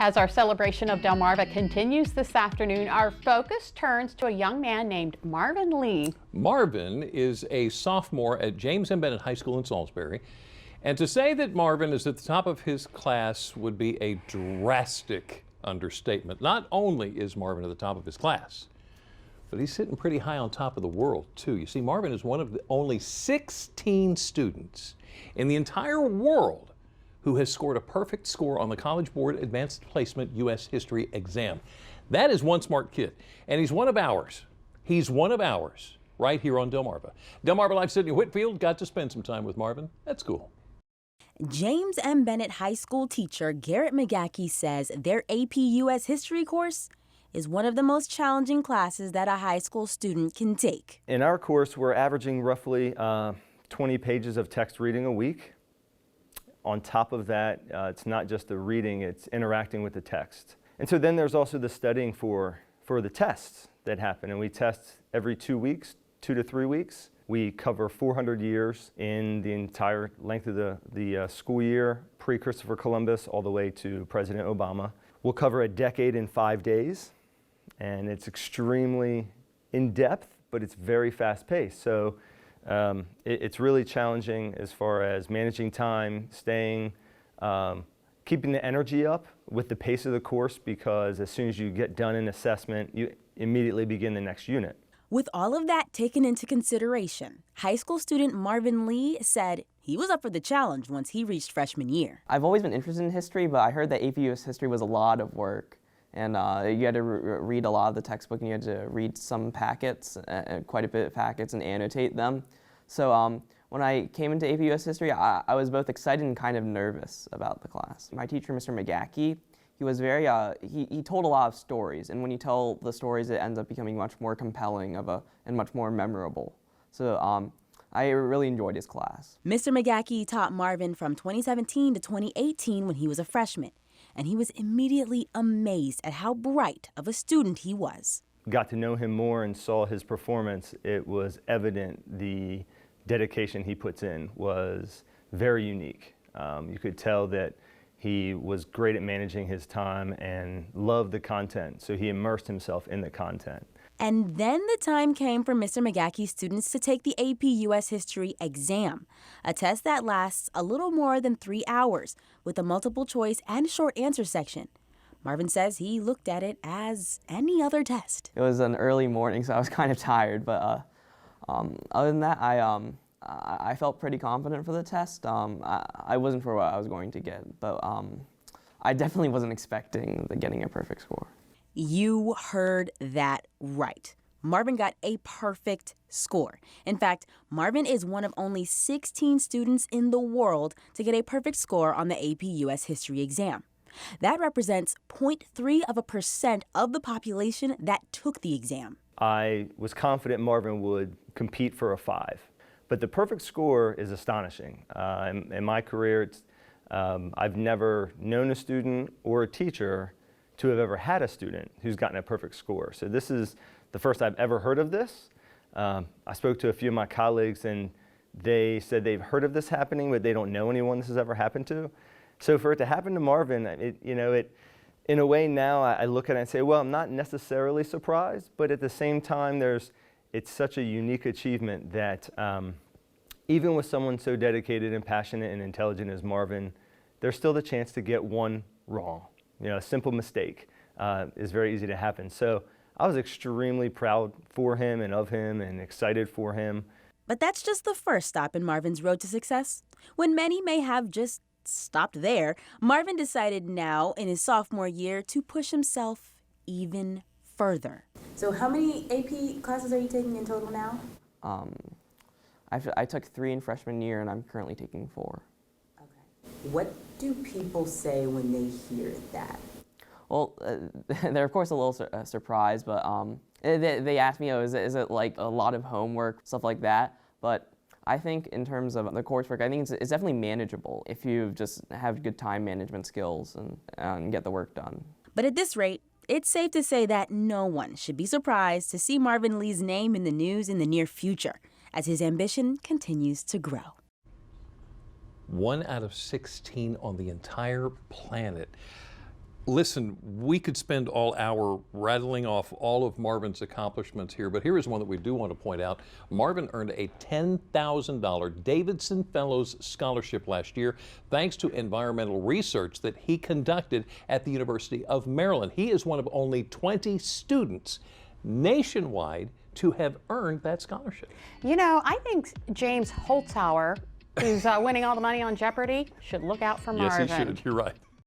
As our celebration of Delmarva continues this afternoon, our focus turns to a young man named Marvin Lee. Marvin is a sophomore at James M. Bennett High School in Salisbury. And to say that Marvin is at the top of his class would be a drastic understatement. Not only is Marvin at the top of his class, but he's sitting pretty high on top of the world, too. You see, Marvin is one of the only 16 students in the entire world who has scored a perfect score on the College Board Advanced Placement U.S. History exam. That is one smart kid, and he's one of ours. He's one of ours right here on Delmarva. Delmarva Live Sydney Whitfield got to spend some time with Marvin at school. James M. Bennett High School teacher Garrett McGee says their AP U.S. History course is one of the most challenging classes that a high school student can take. In our course, we're averaging roughly 20 pages of text reading a week. On top of that, it's not just the reading, it's interacting with the text. And so then there's also the studying for the tests that happen. And we test every 2 weeks, 2 to 3 weeks. We cover 400 years in the entire length of the school year, pre-Christopher Columbus all the way to President Obama. We'll cover a decade in 5 days, and it's extremely in-depth, but it's very fast-paced. So it's really challenging as far as managing time, staying, keeping the energy up with the pace of the course, because as soon as you get done an assessment, you immediately begin the next unit. With all of that taken into consideration, high school student Marvin Lee said he was up for the challenge once he reached freshman year. I've always been interested in history, but I heard that AP US history was a lot of work. And you had to read a lot of the textbook, and you had to read some packets, quite a bit of packets, and annotate them. So when I came into AP US history, I was both excited and kind of nervous about the class. My teacher, Mr. Magee, he was very, he told a lot of stories, and when you tell the stories, it ends up becoming much more compelling and much more memorable. So I really enjoyed his class. Mr. Magee taught Marvin from 2017 to 2018 when he was a freshman, and he was immediately amazed at how bright of a student he was. Got to know him more and saw his performance. It was evident the dedication he puts in was very unique. You could tell that he was great at managing his time and loved the content, so he immersed himself in the content. And then the time came for Mr. Magaki's students to take the AP U.S. History exam, a test that lasts a little more than 3 hours with a multiple choice and short answer section. Marvin says he looked at it as any other test. It was an early morning, so I was kind of tired, but other than that, I felt pretty confident for the test. I wasn't sure what I was going to get, but I definitely wasn't expecting getting a perfect score. You heard that right. Marvin got a perfect score. In fact, Marvin is one of only 16 students in the world to get a perfect score on the AP US History exam. That represents 0.3% of the population that took the exam. I was confident Marvin would compete for a 5. But the perfect score is astonishing. In my career, I've never known a student or a teacher to have ever had a student who's gotten a perfect score. So this is the first I've ever heard of this. I spoke to a few of my colleagues, and they said they've heard of this happening, but they don't know anyone this has ever happened to. So for it to happen to Marvin, in a way now I look at it and say, well, I'm not necessarily surprised, but at the same time, it's such a unique achievement that even with someone so dedicated and passionate and intelligent as Marvin, there's still the chance to get one wrong. A simple mistake is very easy to happen. So I was extremely proud for him and of him and excited for him. But that's just the first stop in Marvin's road to success. When many may have just stopped there, Marvin decided now in his sophomore year to push himself even further. So how many AP classes are you taking in total now? I took 3 in freshman year, and I'm currently taking 4. Okay. What do people say when they hear that? Well, they're of course a little surprised, but they ask me, is it like a lot of homework, stuff like that? But I think in terms of the coursework, I think it's definitely manageable if you just have good time management skills and get the work done. But at this rate, it's safe to say that no one should be surprised to see Marvin Lee's name in the news in the near future as his ambition continues to grow. 1 out of 16 on the entire planet. Listen, we could spend all hour rattling off all of Marvin's accomplishments here, but here is one that we do want to point out. Marvin earned a $10,000 Davidson Fellows Scholarship last year thanks to environmental research that he conducted at the University of Maryland. He is one of only 20 students nationwide to have earned that scholarship. You know, I think James Holzhauer, who's winning all the money on Jeopardy, should look out for Marvin. Yes, he should. You're right.